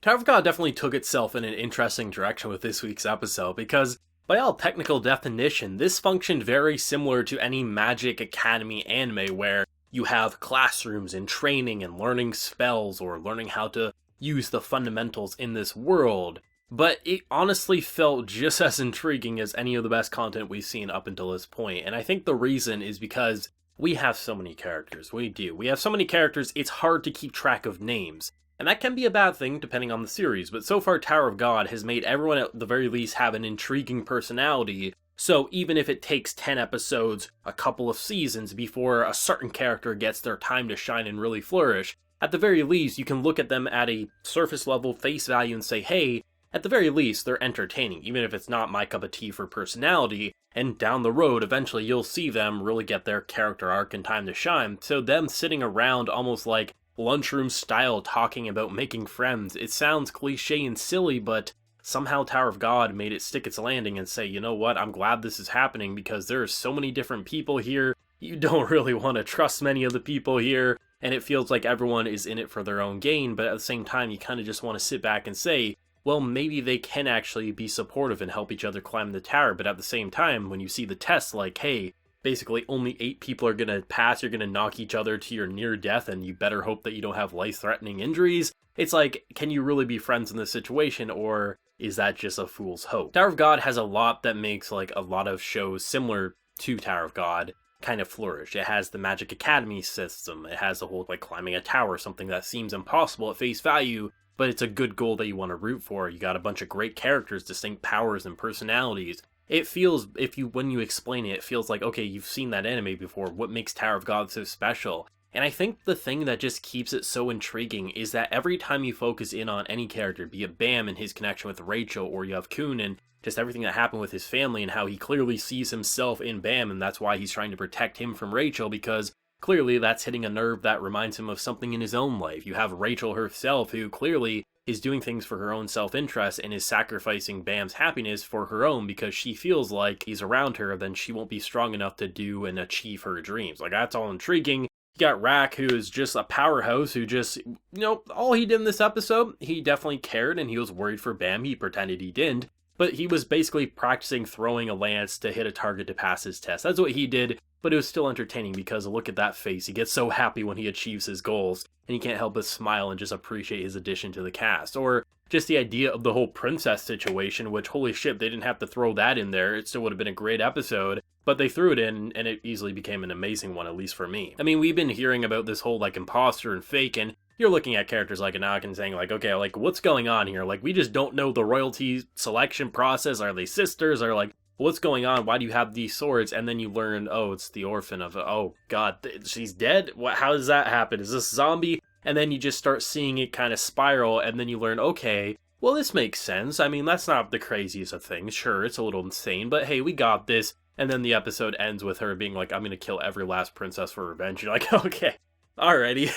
Tower of God definitely took itself in an interesting direction with this week's episode, because by all technical definition, this functioned very similar to any Magic Academy anime where you have classrooms and training and learning spells or learning how to use the fundamentals in this world. But it honestly felt just as intriguing as any of the best content we've seen up until this point, and I think the reason is because we have so many characters. We do. We have so many characters, it's hard to keep track of names. And that can be a bad thing depending on the series, but so far Tower of God has made everyone at the very least have an intriguing personality, so even if it takes 10 episodes, a couple of seasons before a certain character gets their time to shine and really flourish, at the very least you can look at them at a surface level face value and say, hey, at the very least they're entertaining, even if it's not my cup of tea for personality, and down the road eventually you'll see them really get their character arc and time to shine, so them sitting around almost like lunchroom style talking about making friends. It sounds cliche and silly, but somehow Tower of God made it stick its landing and say, you know what, I'm glad this is happening because there are so many different people here, you don't really want to trust many of the people here, and it feels like everyone is in it for their own gain, but at the same time you kind of just want to sit back and say, well, maybe they can actually be supportive and help each other climb the tower, but at the same time, when you see the tests like, hey, basically only 8 people are going to pass, you're going to knock each other to your near death, and you better hope that you don't have life-threatening injuries. It's like, can you really be friends in this situation, or is that just a fool's hope? Tower of God has a lot that makes like a lot of shows similar to Tower of God kind of flourish. It has the Magic Academy system, it has the whole like climbing a tower, something that seems impossible at face value, but it's a good goal that you want to root for. You got a bunch of great characters, distinct powers and personalities. It feels, when you explain it, it feels like, okay, you've seen that anime before, what makes Tower of God so special? And I think the thing that just keeps it so intriguing is that every time you focus in on any character, be it Bam and his connection with Rachel, or you have Kun and just everything that happened with his family and how he clearly sees himself in Bam, and that's why he's trying to protect him from Rachel, because clearly that's hitting a nerve that reminds him of something in his own life. You have Rachel herself, who clearly is doing things for her own self-interest and is sacrificing Bam's happiness for her own because she feels like he's around her, then she won't be strong enough to do and achieve her dreams. Like, that's all intriguing. You got Rack, who is just a powerhouse, who just, all he did in this episode, he definitely cared and he was worried for Bam. He pretended he didn't, but he was basically practicing throwing a lance to hit a target to pass his test. That's what he did, but it was still entertaining because look at that face. He gets so happy when he achieves his goals, and he can't help but smile and just appreciate his addition to the cast. Or just the idea of the whole princess situation, which, holy shit, they didn't have to throw that in there. It still would have been a great episode, but they threw it in, and it easily became an amazing one, at least for me. I mean, we've been hearing about this whole, like, imposter and fake, and you're looking at characters like Atkinson saying, like, okay, like, what's going on here? Like, we just don't know the royalty selection process. Are they sisters? Or, like, what's going on? Why do you have these swords? And then you learn, oh, it's the orphan of, oh, God, she's dead? How does that happen? Is this zombie? And then you just start seeing it kind of spiral, and then you learn, okay, well, this makes sense. I mean, that's not the craziest of things. Sure, it's a little insane, but hey, we got this. And then the episode ends with her being like, I'm gonna kill every last princess for revenge. You're like, okay, alrighty.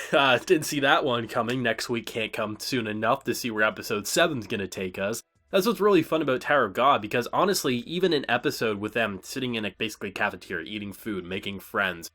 Didn't see that one coming. Next week can't come soon enough to see where episode 7's gonna take us. That's what's really fun about Tower of God, because honestly, even an episode with them sitting in a basically cafeteria, eating food, making friends,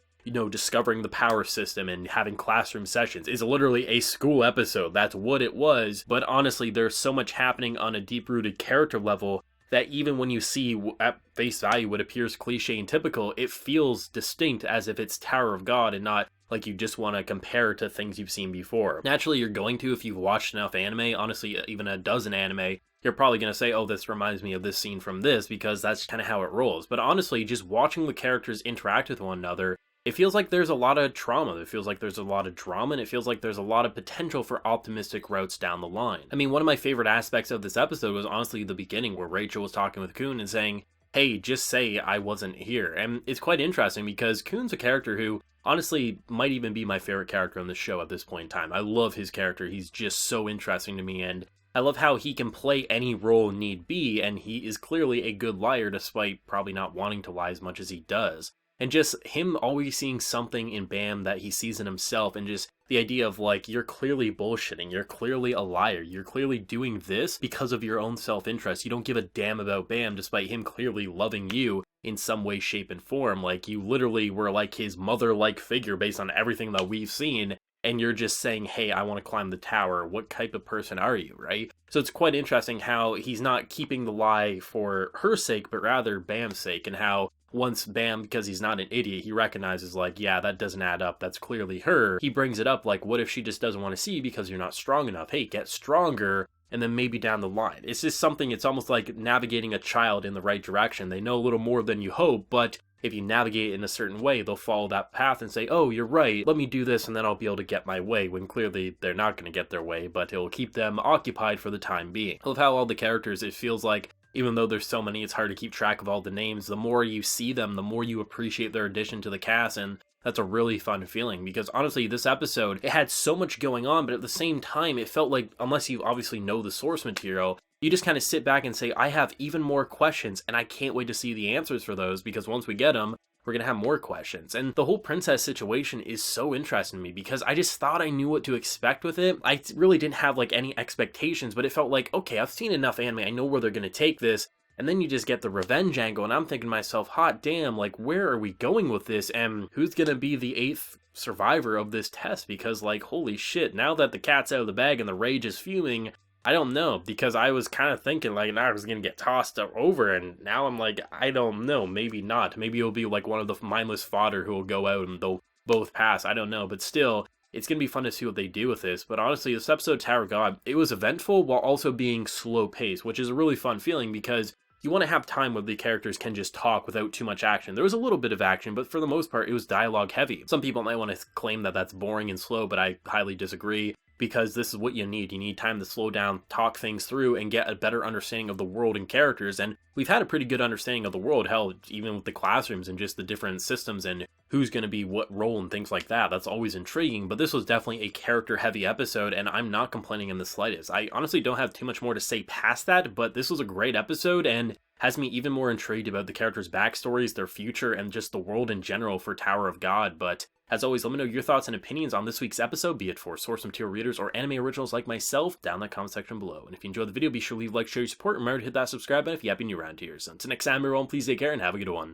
discovering the power system and having classroom sessions is literally a school episode. That's what it was. But honestly, there's so much happening on a deep-rooted character level that even when you see at face value what appears cliche and typical, it feels distinct as if it's Tower of God and not like you just want to compare to things you've seen before. Naturally, you're going to if you've watched enough anime, honestly, even a dozen anime, you're probably going to say, oh, this reminds me of this scene from this, because that's kind of how it rolls. But honestly, just watching the characters interact with one another, it feels like there's a lot of trauma, it feels like there's a lot of drama, and it feels like there's a lot of potential for optimistic routes down the line. I mean, one of my favorite aspects of this episode was honestly the beginning where Rachel was talking with Kun and saying, hey, just say I wasn't here. And it's quite interesting because Kun's a character who honestly might even be my favorite character on the show at this point in time. I love his character, he's just so interesting to me, and I love how he can play any role need be, and he is clearly a good liar despite probably not wanting to lie as much as he does. And just him always seeing something in Bam that he sees in himself, and just the idea of like, you're clearly bullshitting, you're clearly a liar, you're clearly doing this because of your own self-interest. You don't give a damn about Bam despite him clearly loving you in some way, shape, and form. Like, you literally were like his mother-like figure based on everything that we've seen, and you're just saying, hey, I want to climb the tower. What type of person are you, right? So it's quite interesting how he's not keeping the lie for her sake, but rather Bam's sake, and how once Bam, because he's not an idiot, he recognizes, like, yeah, that doesn't add up, that's clearly her. He brings it up, like, what if she just doesn't want to see you because you're not strong enough? Hey, get stronger, and then maybe down the line. It's just something, it's almost like navigating a child in the right direction. They know a little more than you hope, but if you navigate in a certain way, they'll follow that path and say, oh, you're right, let me do this and then I'll be able to get my way, when clearly they're not going to get their way, but it will keep them occupied for the time being. I love how all the characters, it feels like, even though there's so many, it's hard to keep track of all the names. The more you see them, the more you appreciate their addition to the cast, and that's a really fun feeling, because honestly, this episode, it had so much going on, but at the same time, it felt like, unless you obviously know the source material, you just kind of sit back and say, I have even more questions, and I can't wait to see the answers for those, because once we get them, we're going to have more questions. And the whole princess situation is so interesting to me, because I just thought I knew what to expect with it. I really didn't have like any expectations, but it felt like, okay, I've seen enough anime, I know where they're going to take this. And then you just get the revenge angle, and I'm thinking to myself, hot damn, like, where are we going with this? And who's going to be the 8th survivor of this test? Because, like, holy shit, now that the cat's out of the bag and the rage is fuming, I don't know, because I was kind of thinking, like, I was going to get tossed over, and now I'm like, I don't know, maybe not. Maybe it'll be, like, one of the mindless fodder who will go out and they'll both pass, I don't know, but still, it's going to be fun to see what they do with this. But honestly, this episode, Tower of God, it was eventful while also being slow-paced, which is a really fun feeling, because you want to have time where the characters can just talk without too much action. There was a little bit of action, but for the most part, it was dialogue heavy. Some people might want to claim that that's boring and slow, but I highly disagree, because this is what you need. You need time to slow down, talk things through, and get a better understanding of the world and characters. And we've had a pretty good understanding of the world, hell, even with the classrooms and just the different systems and who's going to be what role and things like that. That's always intriguing, but this was definitely a character-heavy episode, and I'm not complaining in the slightest. I honestly don't have too much more to say past that, but this was a great episode, and has me even more intrigued about the characters' backstories, their future, and just the world in general for Tower of God. But as always, let me know your thoughts and opinions on this week's episode, be it for source material readers or anime originals like myself, down in the comment section below. And if you enjoyed the video, be sure to leave a like, share your support, and remember to hit that subscribe button if you happen to be new around here. So until next time, everyone, please take care and have a good one.